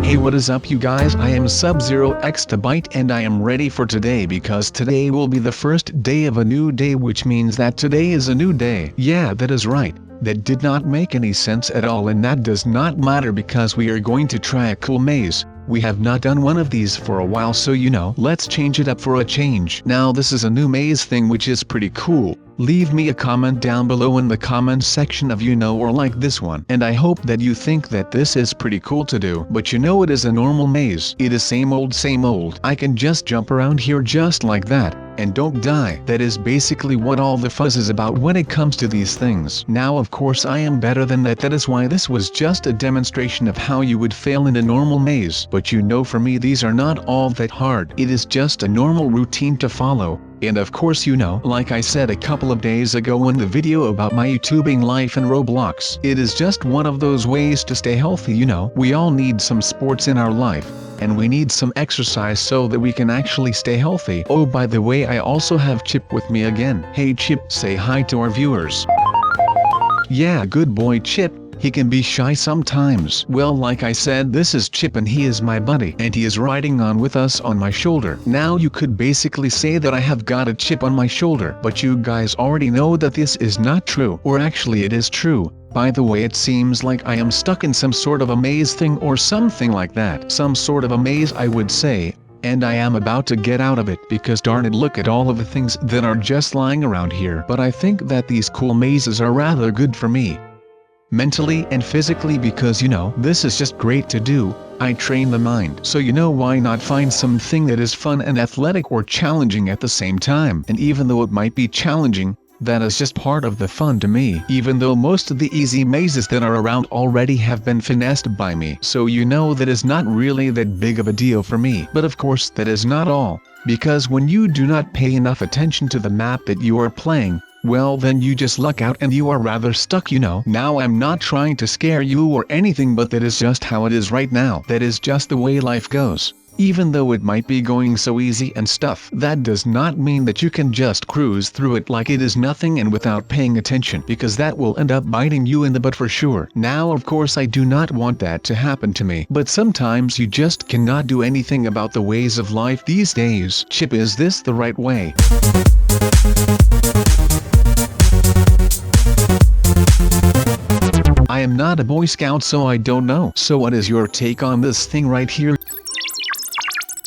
Hey, what is up you guys? I am SubZeroExtabyte and I am ready for today because today will be the first day of a new day, which means that today is a new day. Yeah, that is right. That did not make any sense at all, and that does not matter because we are going to try a cool maze. We have not done one of these for a while, so let's change it up for a change. Now this is a new maze thing which is pretty cool. Leave me a comment down below in the comment section of or like this one. And I hope that you think that this is pretty cool to do. But it is a normal maze. It is same old same old. I can just jump around here just like that, and don't die. That is basically what all the fuzz is about when it comes to these things. Now of course I am better than that. That is why this was just a demonstration of how you would fail in a normal maze. But for me these are not all that hard. It is just a normal routine to follow. And of course like I said a couple of days ago in the video about my YouTubing life in Roblox, it is just one of those ways to stay healthy. We all need some sports in our life, and we need some exercise so that we can actually stay healthy. Oh, by the way, I also have Chip with me again. Hey Chip, say hi to our viewers. Yeah, good boy Chip. He can be shy sometimes. Well, like I said, this is Chip and he is my buddy, and he is riding on with us on my shoulder. Now you could basically say that I have got a chip on my shoulder, but you guys already know that this is not true. Or actually it is true. By the way, it seems like I am stuck in some sort of a maze thing or something like that. Some sort of a maze, I would say. And I am about to get out of it because darn it, look at all of the things that are just lying around here. But I think that these cool mazes are rather good for me, mentally and physically, because this is just great to do. I train the mind, so why not find something that is fun and athletic or challenging at the same time. And even though it might be challenging, that is just part of the fun to me, even though most of the easy mazes that are around already have been finessed by me. So that is not really that big of a deal for me. But of course that is not all, because when you do not pay enough attention to the map that you are playing, well then you just luck out and you are rather stuck. Now I'm not trying to scare you or anything, but that is just how it is right now. That is just the way life goes. Even though it might be going so easy and stuff, that does not mean that you can just cruise through it like it is nothing and without paying attention, because that will end up biting you in the butt for sure. Now of course I do not want that to happen to me, but sometimes you just cannot do anything about the ways of life these days. Chip, is this the right way? I am not a Boy Scout, so I don't know. So what is your take on this thing right here?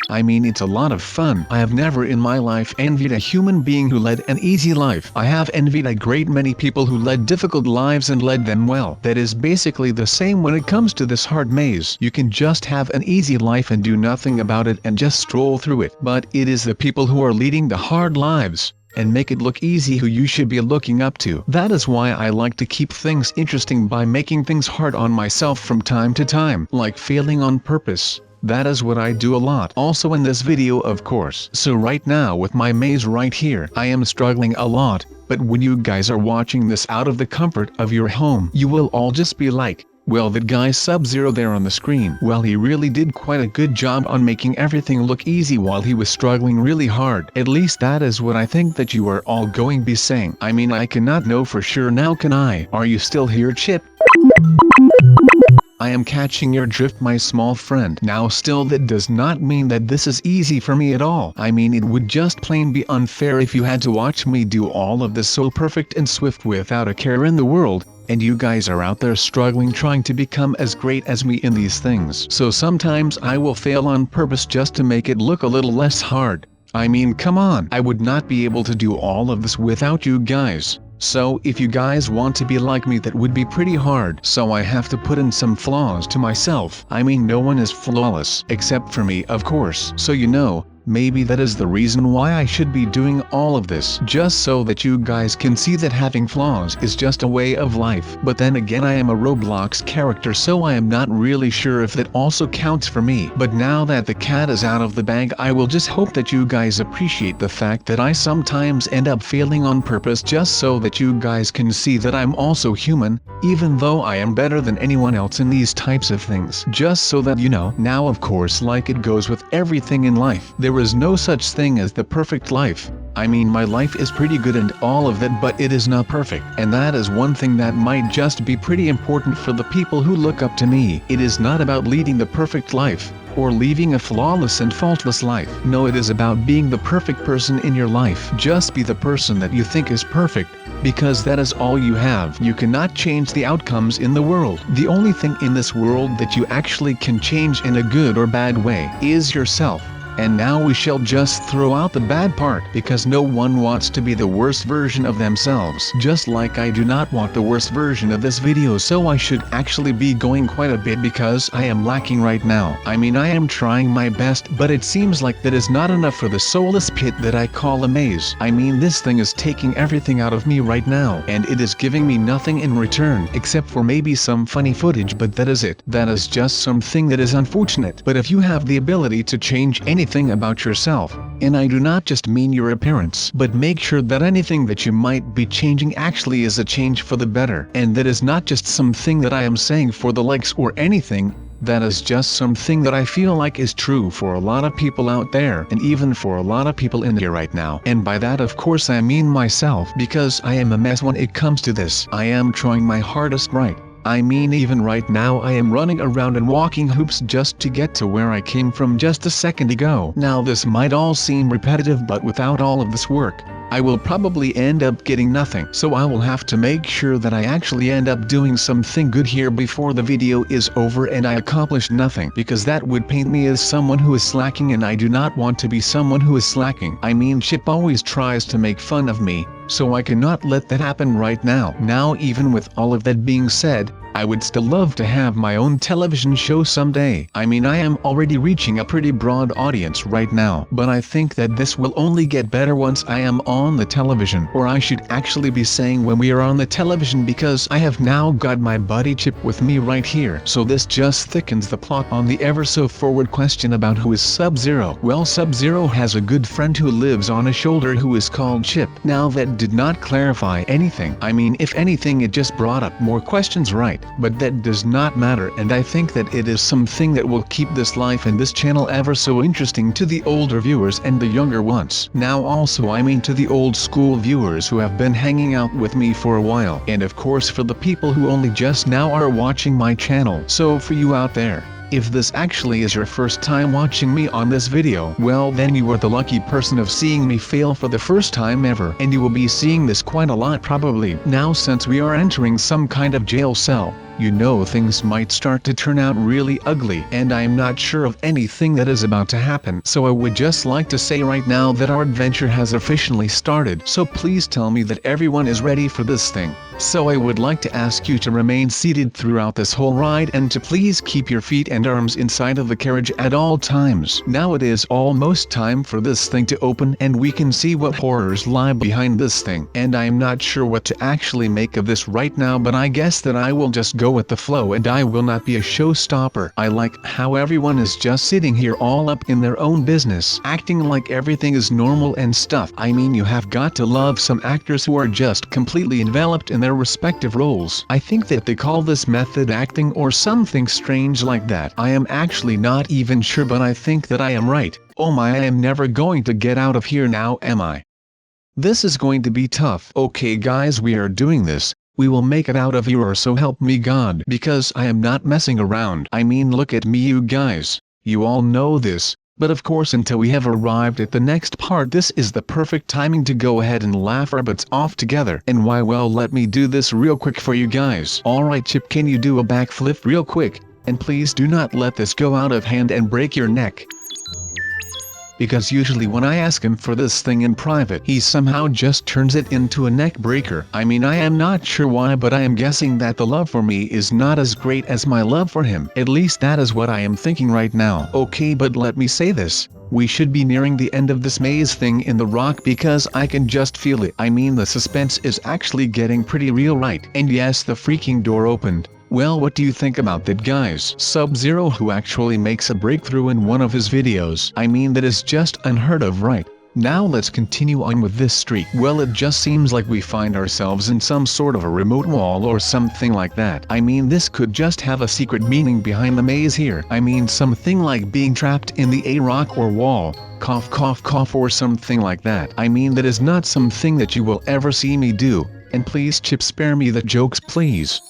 I mean, it's a lot of fun. I have never in my life envied a human being who led an easy life. I have envied a great many people who led difficult lives and led them well. That is basically the same when it comes to this hard maze. You can just have an easy life and do nothing about it and just stroll through it. But it is the people who are leading the hard lives and make it look easy who you should be looking up to. That is why I like to keep things interesting by making things hard on myself from time to time, like failing on purpose. That is what I do a lot. Also in this video, of course. So right now with my maze right here, I am struggling a lot, but when you guys are watching this out of the comfort of your home, you will all just be like, well, that guy Sub-Zero there on the screen, well, he really did quite a good job on making everything look easy while he was struggling really hard. At least that is what I think that you are all going to be saying. I mean, I cannot know for sure now, can I? Are you still here, Chip? I am catching your drift, my small friend. Now still, that does not mean that this is easy for me at all. I mean, it would just plain be unfair if you had to watch me do all of this so perfect and swift without a care in the world, and you guys are out there struggling trying to become as great as me in these things. So sometimes I will fail on purpose just to make it look a little less hard. I mean, come on, I would not be able to do all of this without you guys. So if you guys want to be like me, that would be pretty hard. So I have to put in some flaws to myself. I mean, no one is flawless, except for me, of course. So maybe that is the reason why I should be doing all of this, just so that you guys can see that having flaws is just a way of life. But then again, I am a Roblox character, so I am not really sure if that also counts for me. But now that the cat is out of the bag, I will just hope that you guys appreciate the fact that I sometimes end up failing on purpose, just so that you guys can see that I'm also human, even though I am better than anyone else in these types of things. Just so that now of course, like it goes with everything in life, there is no such thing as the perfect life. I mean, my life is pretty good and all of that, but it is not perfect. And that is one thing that might just be pretty important for the people who look up to me. It is not about leading the perfect life, or leaving a flawless and faultless life. No, it is about being the perfect person in your life. Just be the person that you think is perfect, because that is all you have. You cannot change the outcomes in the world. The only thing in this world that you actually can change in a good or bad way is yourself. And now we shall just throw out the bad part, because no one wants to be the worst version of themselves. Just like I do not want the worst version of this video, so I should actually be going quite a bit because I am lacking right now. I mean, I am trying my best, but it seems like that is not enough for the soulless pit that I call a maze. I mean, this thing is taking everything out of me right now, and it is giving me nothing in return, except for maybe some funny footage, but that is it. That is just something that is unfortunate. But if you have the ability to change anything about yourself, and I do not just mean your appearance, but make sure that anything that you might be changing actually is a change for the better, and that is not just something that I am saying for the likes or anything. That is just something that I feel like is true for a lot of people out there, and even for a lot of people in here right now. And by that, of course, I mean myself, because I am a mess when it comes to this. I am trying my hardest, right? I mean, even right now I am running around and walking hoops just to get to where I came from just a second ago. Now this might all seem repetitive, but without all of this work, I will probably end up getting nothing. So I will have to make sure that I actually end up doing something good here before the video is over and I accomplish nothing, because that would paint me as someone who is slacking, and I do not want to be someone who is slacking. I mean, Chip always tries to make fun of me, so I cannot let that happen right now. Now, even with all of that being said, I would still love to have my own television show someday. I mean, I am already reaching a pretty broad audience right now, but I think that this will only get better once I am on the television. Or I should actually be saying when we are on the television, because I have now got my buddy Chip with me right here. So this just thickens the plot on the ever so forward question about who is Sub-Zero. Well, Sub-Zero has a good friend who lives on a shoulder who is called Chip. Now that did not clarify anything. I mean, if anything, it just brought up more questions, right? But that does not matter, and I think that it is something that will keep this life and this channel ever so interesting to the older viewers and the younger ones. Now also, I mean, to the old school viewers who have been hanging out with me for a while, and of course for the people who only just now are watching my channel. So for you out there, if this actually is your first time watching me on this video, well then you are the lucky person of seeing me fail for the first time ever, and you will be seeing this quite a lot probably. Now, since we are entering some kind of jail cell, you know things might start to turn out really ugly, and I am not sure of anything that is about to happen. So I would just like to say right now that our adventure has officially started, so please tell me that everyone is ready for this thing. So I would like to ask you to remain seated throughout this whole ride, and to please keep your feet and arms inside of the carriage at all times. Now it is almost time for this thing to open, and we can see what horrors lie behind this thing. And I am not sure what to actually make of this right now, but I guess that I will just go with the flow, and I will not be a showstopper. I like how everyone is just sitting here all up in their own business, acting like everything is normal and stuff. I mean, you have got to love some actors who are just completely enveloped in their respective roles. I think that they call this method acting or something strange like that. I am actually not even sure, but I think that I am right. Oh my, I am never going to get out of here now, am I? This is going to be tough. Okay guys, we are doing this. We will make it out of here, or so help me God, because I am not messing around. I mean, look at me, you guys. You all know this. But of course, until we have arrived at the next part, this is the perfect timing to go ahead and laugh our butts off together. And why, well, let me do this real quick for you guys. Alright Chip, can you do a backflip real quick? And please do not let this go out of hand and break your neck. Because usually when I ask him for this thing in private, he somehow just turns it into a neck breaker. I mean, I am not sure why, but I am guessing that the love for me is not as great as my love for him. At least that is what I am thinking right now. Okay, but let me say this. We should be nearing the end of this maze thing in the rock, because I can just feel it. I mean, the suspense is actually getting pretty real, right? And yes, the freaking door opened. Well, what do you think about that, guys? Sub-Zero, who actually makes a breakthrough in one of his videos. I mean, that is just unheard of, right? Now let's continue on with this streak. Well, it just seems like we find ourselves in some sort of a remote wall or something like that. I mean, this could just have a secret meaning behind the maze here. I mean, something like being trapped in a rock or wall. Cough cough cough, or something like that. I mean, that is not something that you will ever see me do. And please, Chip, spare me the jokes, please.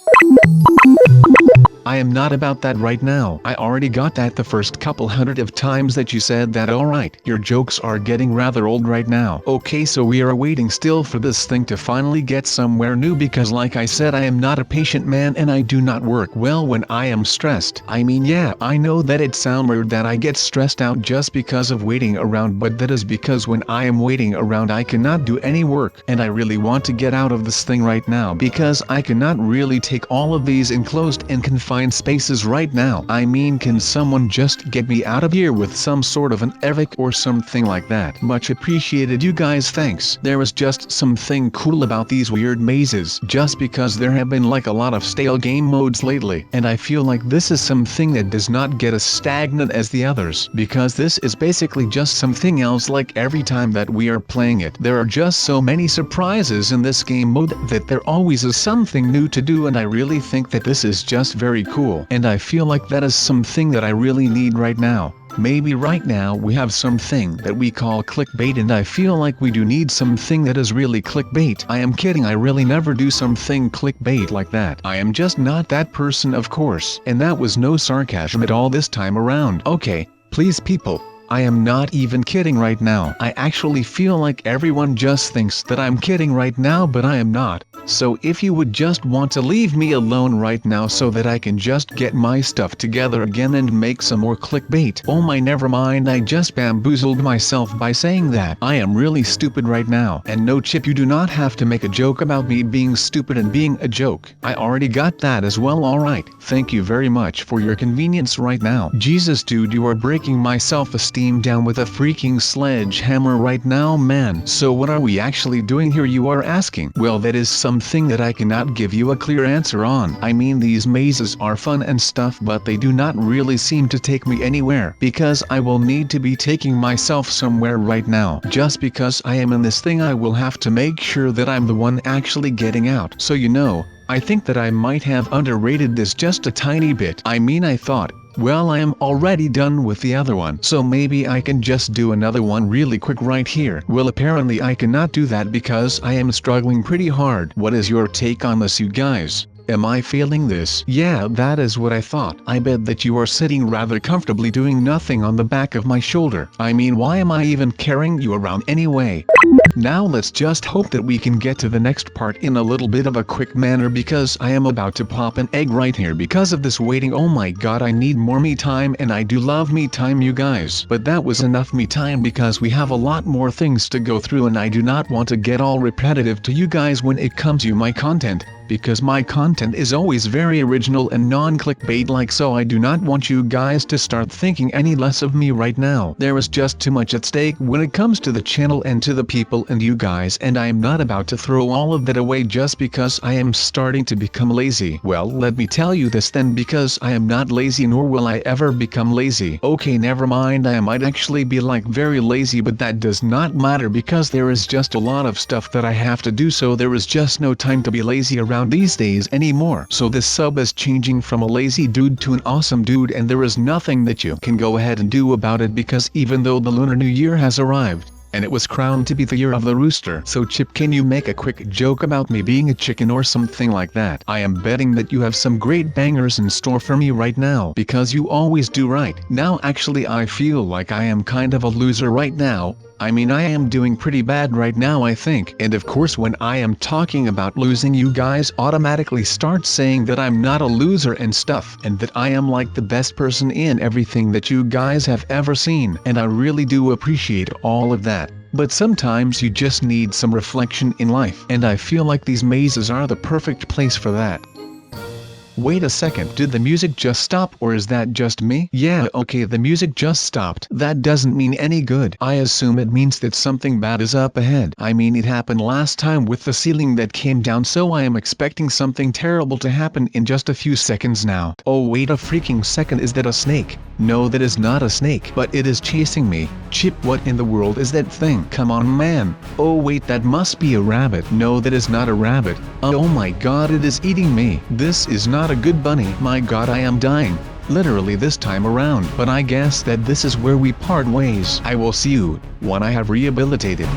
I am not about that right now. I already got that the first couple hundred of times that you said that. Alright, your jokes are getting rather old right now. Okay, so we are waiting still for this thing to finally get somewhere new, because like I said, I am not a patient man and I do not work well when I am stressed. I mean, yeah, I know that it sounds weird that I get stressed out just because of waiting around, but that is because when I am waiting around I cannot do any work, and I really want to get out of this thing right now because I cannot really take all of these enclosed and confined spaces right now. I mean, can someone just get me out of here with some sort of an evic or something like that? Much appreciated, you guys, thanks. There is just something cool about these weird mazes, just because there have been like a lot of stale game modes lately, and I feel like this is something that does not get as stagnant as the others, because this is basically just something else. Like every time that we are playing it, there are just so many surprises in this game mode that there always is something new to do, and I really think that this is just very cool, and I feel like that is something that I really need right now. Maybe right now we have something that we call clickbait, and I feel like we do need something that is really clickbait. I am kidding, I really never do something clickbait like that. I am just not that person, of course, and that was no sarcasm at all this time around. Okay, please people, I am not even kidding right now. I actually feel like everyone just thinks that I'm kidding right now, but I am not. So if you would just want to leave me alone right now so that I can just get my stuff together again and make some more clickbait. Oh my, never mind, I just bamboozled myself by saying that. I am really stupid right now. And no, Chip, you do not have to make a joke about me being stupid and being a joke. I already got that as well. Alright, thank you very much for your convenience right now. Jesus dude, you are breaking my self-esteem down with a freaking sledgehammer right now, man. So what are we actually doing here, you are asking? Well, that is something that I cannot give you a clear answer on. I mean, these mazes are fun and stuff, but they do not really seem to take me anywhere, because I will need to be taking myself somewhere right now. Just because I am in this thing, I will have to make sure that I'm the one actually getting out. So you know, I think that I might have underrated this just a tiny bit. I mean, I thought, well, I am already done with the other one, so maybe I can just do another one really quick right here. Well, apparently I cannot do that because I am struggling pretty hard. What is your take on this, you guys? Am I failing this? Yeah, that is what I thought. I bet that you are sitting rather comfortably doing nothing on the back of my shoulder. I mean, why am I even carrying you around anyway? Now let's just hope that we can get to the next part in a little bit of a quick manner, because I am about to pop an egg right here because of this waiting. Oh my god, I need more me time, and I do love me time, you guys. But that was enough me time because we have a lot more things to go through, and I do not want to get all repetitive to you guys when it comes to my content, because my content is always very original and non-clickbait like, so I do not want you guys to start thinking any less of me right now. There is just too much at stake when it comes to the channel and to the people and you guys, and I am not about to throw all of that away just because I am starting to become lazy. Well, let me tell you this then, because I am not lazy, nor will I ever become lazy. Okay, never mind, I might actually be like very lazy, but that does not matter because there is just a lot of stuff that I have to do, so there is just no time to be lazy around these days anymore. So this sub is changing from a lazy dude to an awesome dude, and there is nothing that you can go ahead and do about it, because even though the Lunar New Year has arrived, and it was crowned to be the year of the rooster. So Chip, can you make a quick joke about me being a chicken or something like that? I am betting that you have some great bangers in store for me right now, because you always do. Right now, actually, I feel like I am kind of a loser right now. I mean, I am doing pretty bad right now, I think. And of course, when I am talking about losing, you guys automatically start saying that I'm not a loser and stuff, and that I am like the best person in everything that you guys have ever seen. And I really do appreciate all of that. But sometimes you just need some reflection in life, and I feel like these mazes are the perfect place for that. Wait a second, did the music just stop or is that just me? Yeah, okay, the music just stopped. That doesn't mean any good. I assume it means that something bad is up ahead. I mean, it happened last time with the ceiling that came down, so I am expecting something terrible to happen in just a few seconds now. Oh wait a freaking second, is that a snake? No, that is not a snake, but it is chasing me. Chip, what in the world is that thing? Come on man. Oh wait, that must be a rabbit. No, that is not a rabbit. Oh my god, it is eating me. This is not a good bunny. My god, I am dying. Literally this time around. But I guess that this is where we part ways. I will see you when I have rehabilitated.